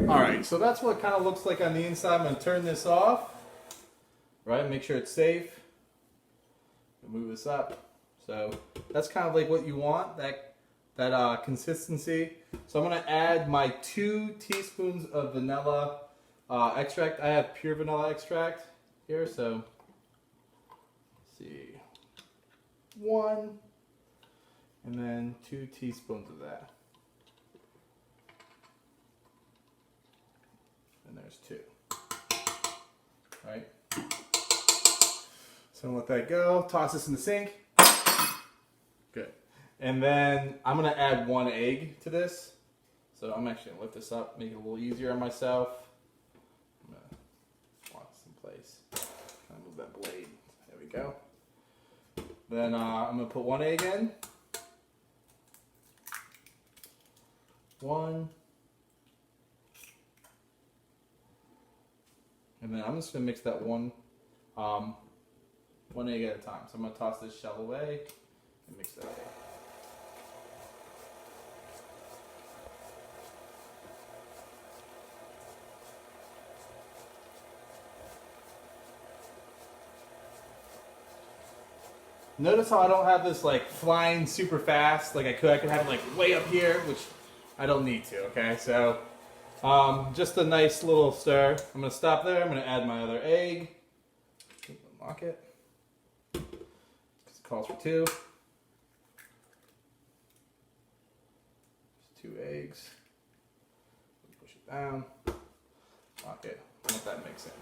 Alright, so that's what it kind of looks like on the inside. I'm going to turn this off. Right, make sure it's safe. Move this up. So that's kind of like what you want, that consistency. So I'm going to add my 2 teaspoons of vanilla extract. I have pure vanilla extract here, so let's see. 1 and then 2 teaspoons of that. And there's 2. All right. So I'm gonna let that go. Toss this in the sink. Good. And then I'm gonna add 1 egg to this. So I'm actually gonna lift this up, make it a little easier on myself. I'm gonna lock this in place. Kind of move that blade. There we go. Then I'm gonna put 1 egg in. 1. And then I'm just gonna mix that one egg at a time. So I'm gonna toss this shell away and mix that egg. Notice how I don't have this like flying super fast like I could. I could have it like way up here, which I don't need to, okay? So just a nice little stir. I'm gonna stop there. I'm gonna add my other egg. Unlock it. It calls for 2. Just 2 eggs. Push it down. Lock it. Let that mix in.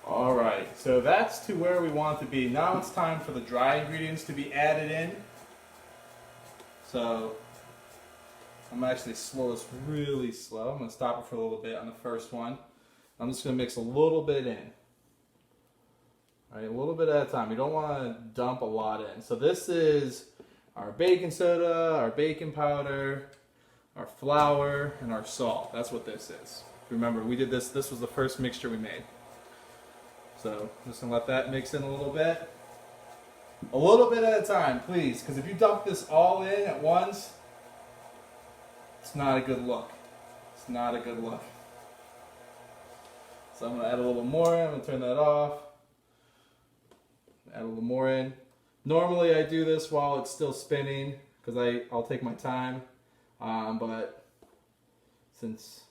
Alright, so that's to where we want to be. Now it's time for the dry ingredients to be added in. So I'm going to actually slow this really slow. I'm going to stop it for a little bit on the first one. I'm just going to mix a little bit in. Alright, a little bit at a time. You don't want to dump a lot in. So this is our baking soda, our baking powder, our flour, and our salt. That's what this is. Remember, we did this. This was the first mixture we made. So I'm just going to let that mix in a little bit. A little bit at a time, please, because if you dump this all in at once, it's not a good look. It's not a good look. So I'm going to add a little more in. I'm going to turn that off. Add a little more in. Normally I do this while it's still spinning because I'll take my time. But since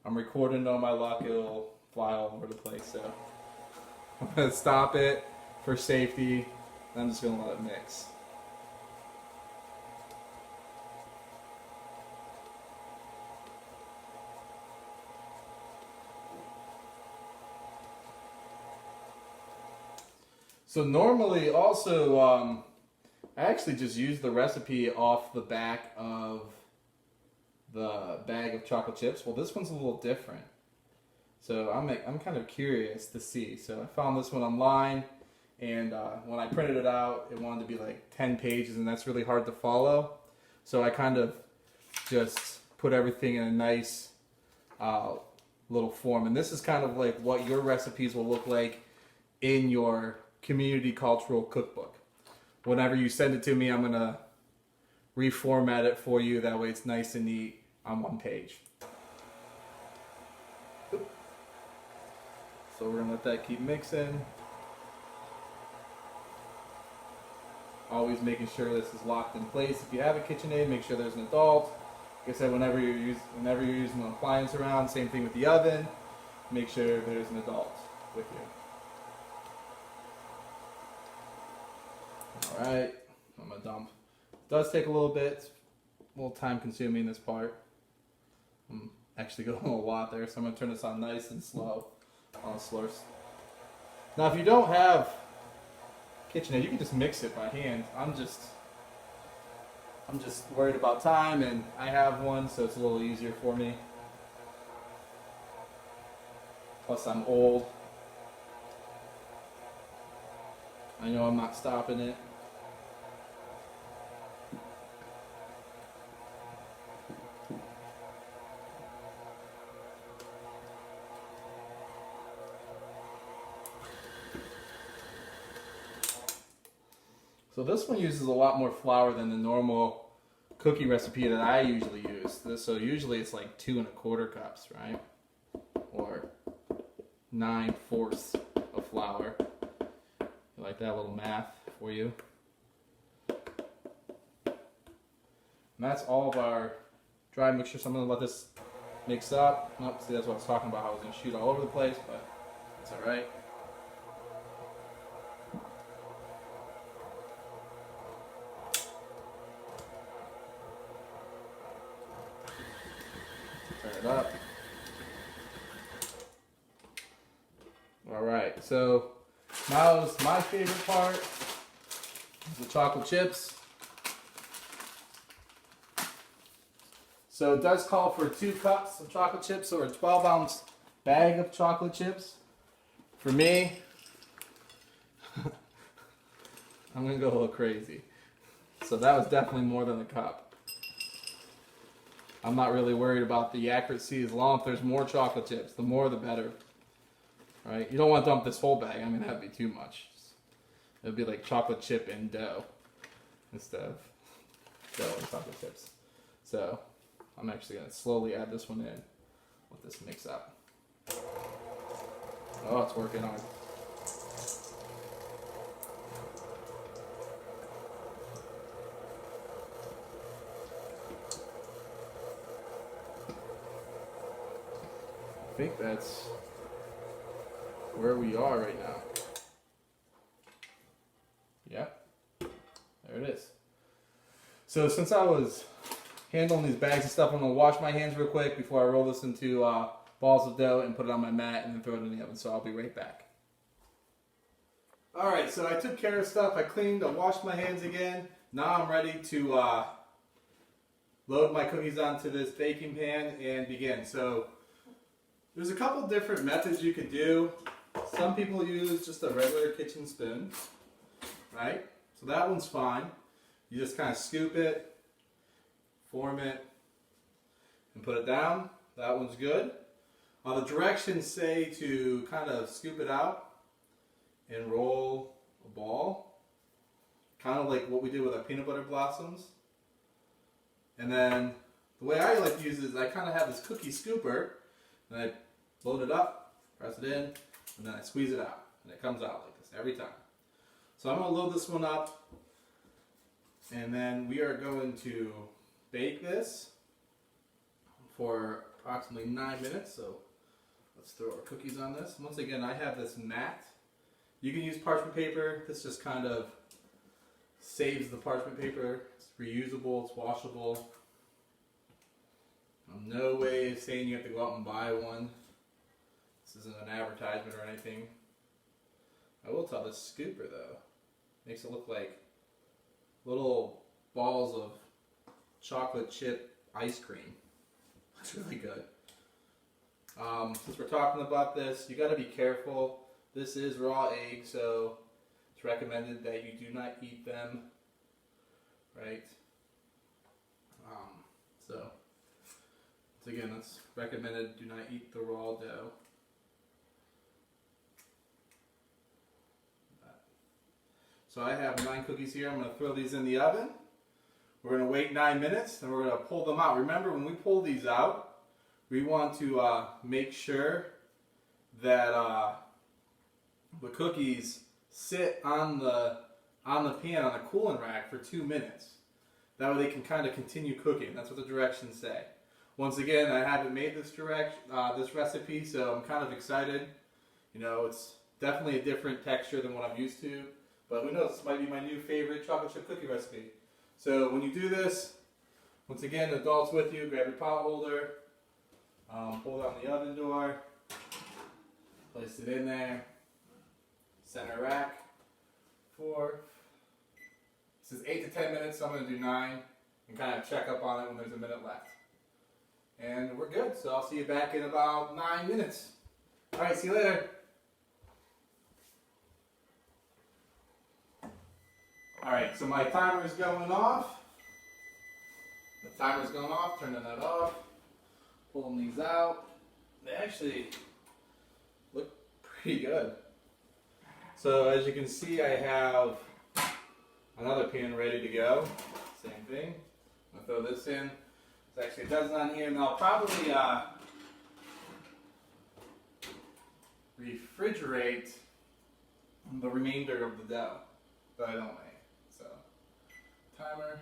I'm recording on my luck, it'll fly all over the place. So I'm going to stop it for safety. I'm just going to let it mix. So normally also, I actually just use the recipe off the back of the bag of chocolate chips. Well, this one's a little different. So I'm kind of curious to see. So I found this one online, and when I printed it out, it wanted to be like 10 pages, and that's really hard to follow. So I kind of just put everything in a nice little form. And this is kind of like what your recipes will look like in your community cultural cookbook. Whenever you send it to me, I'm going to reformat it for you. That way it's nice and neat on one page. So we're going to let that keep mixing. Always making sure this is locked in place. If you have a KitchenAid, make sure there's an adult. Like I said, whenever you're using an appliance around, same thing with the oven. Make sure there's an adult with you. Alright, I'm going to dump. It does take a little bit. It's a little time consuming, this part. I'm actually going a lot there, so I'm going to turn this on nice and slow. On slow. Now if you don't have KitchenAid, you can just mix it by hand. I'm just worried about time, and I have one, so it's a little easier for me. Plus I'm old. I know I'm not stopping it. So this one uses a lot more flour than the normal cookie recipe that I usually use. So usually it's like 2¼ cups, right? Or 9/4 of flour. You like that little math for you? And that's all of our dry mixture. So I'm gonna let this mix up. Nope, see that's what I was talking about. I was gonna shoot all over the place, but it's all right. Turn it up. All right, so now is my favorite part, the chocolate chips. So it does call for 2 cups of chocolate chips or a 12-ounce bag of chocolate chips. For me, I'm gonna go a little crazy. So that was definitely more than a cup. I'm not really worried about the accuracy as long as there's more chocolate chips. The more the better. Right? You don't want to dump this whole bag. I mean, that'd be too much. It'd be like chocolate chip and dough instead of dough and chocolate chips. So I'm actually going to slowly add this one in with this mix up. Oh, it's working on. I think that's where we are right now. Yep, there it is. So since I was handling these bags and stuff, I'm gonna wash my hands real quick before I roll this into balls of dough and put it on my mat and then throw it in the oven. So I'll be right back. All right, so I took care of stuff. I cleaned, I washed my hands again. Now I'm ready to load my cookies onto this baking pan and begin. So there's a couple different methods you could do. Some people use just a regular kitchen spoon, right? So that one's fine. You just kind of scoop it, form it, and put it down. That one's good. The directions say to kind of scoop it out and roll a ball, kind of like what we did with our peanut butter blossoms. And then the way I like to use it is I kind of have this cookie scooper, and I load it up, press it in, and then I squeeze it out, and it comes out like this every time. So I'm going to load this one up, and then we are going to bake this for approximately 9 minutes. So let's throw our cookies on this. Once again, I have this mat. You can use parchment paper. This just kind of saves the parchment paper. It's reusable, it's washable. No way of saying you have to go out and buy one. This isn't an advertisement or anything. I will tell this scooper though, makes it look like little balls of chocolate chip ice cream. That's really good. Since we're talking about this, you got to be careful. This is raw egg, so it's recommended that you do not eat them, right? So, once again, it's recommended do not eat the raw dough. So I have 9 cookies here. I'm going to throw these in the oven. We're going to wait 9 minutes, and we're going to pull them out. Remember, when we pull these out, we want to make sure that the cookies sit on the pan on the cooling rack for 2 minutes. That way they can kind of continue cooking. That's what the directions say. Once again, I haven't made this recipe, so I'm kind of excited. You know, it's definitely a different texture than what I'm used to. But who knows, this might be my new favorite chocolate chip cookie recipe. So when you do this, once again, adults with you, grab your pot holder, pull down the oven door, place it in there, center rack, 4. This is 8 to 10 minutes, so I'm going to do 9 and kind of check up on it when there's a minute left. And we're good, so I'll see you back in about 9 minutes. Alright, see you later. Alright, so my timer is going off. The timer's going off, turning that off. Pulling these out. They actually look pretty good. So as you can see, I have another pan ready to go. Same thing. I'm going to throw this in. There's actually a dozen on here, and I'll probably refrigerate the remainder of the dough that I don't make. So, timer,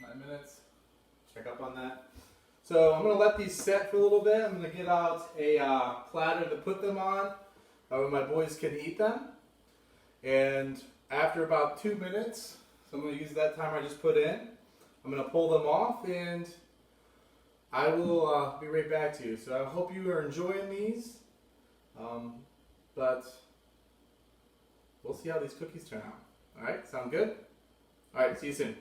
9 minutes. Check up on that. So I'm going to let these set for a little bit. I'm going to get out a platter to put them on where my boys can eat them. And after about 2 minutes, so I'm going to use that timer I just put in. I'm going to pull them off and I will be right back to you. So I hope you are enjoying these. But we'll see how these cookies turn out. Alright, sound good? Alright, see you soon.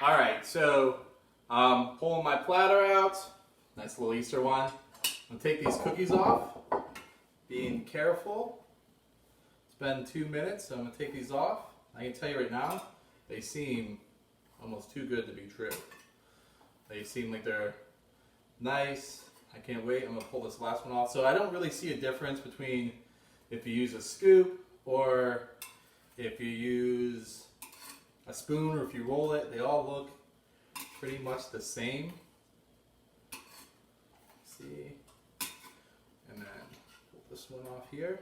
Alright, so pulling my platter out. Nice little Easter one. I'm going to take these cookies off. Being careful. It's been 2 minutes, so I'm going to take these off. I can tell you right now, they seem almost too good to be true. They seem like they're nice. I can't wait. I'm going to pull this last one off. So I don't really see a difference between if you use a scoop or if you use a spoon or if you roll it. They all look pretty much the same. See? And then pull this one off here.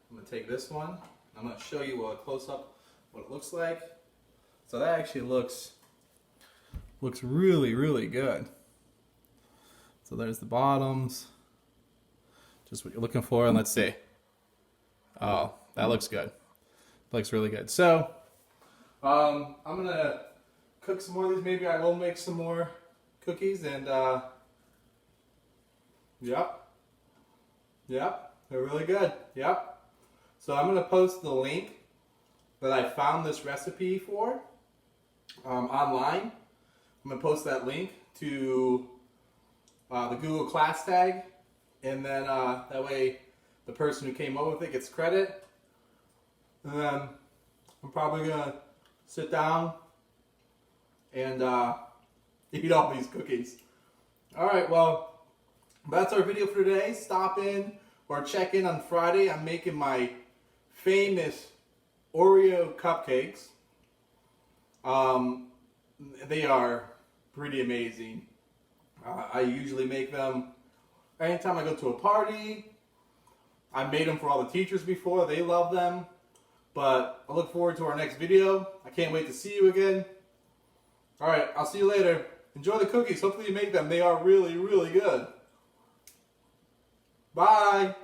I'm going to take this one. I'm going to show you a close-up what it looks like. So that actually looks really, really good. So there's the bottoms. Just what you're looking for, and let's see. Oh, that looks good. Looks really good. So I'm gonna cook some more of these. Maybe I will make some more cookies, and yep, they're really good. Yep. So I'm gonna post the link that I found this recipe for online. I'm gonna post that link to the Google Class tag, and then that way the person who came up with it gets credit. And then I'm probably gonna sit down and eat all these cookies. Alright, well, that's our video for today. Stop in or check in on Friday. I'm making my famous Oreo cupcakes. They are pretty amazing. I usually make them anytime I go to a party. I made them for all the teachers before. They love them. But I look forward to our next video. I can't wait to see you again. Alright, I'll see you later. Enjoy the cookies. Hopefully you make them. They are really, really good. Bye.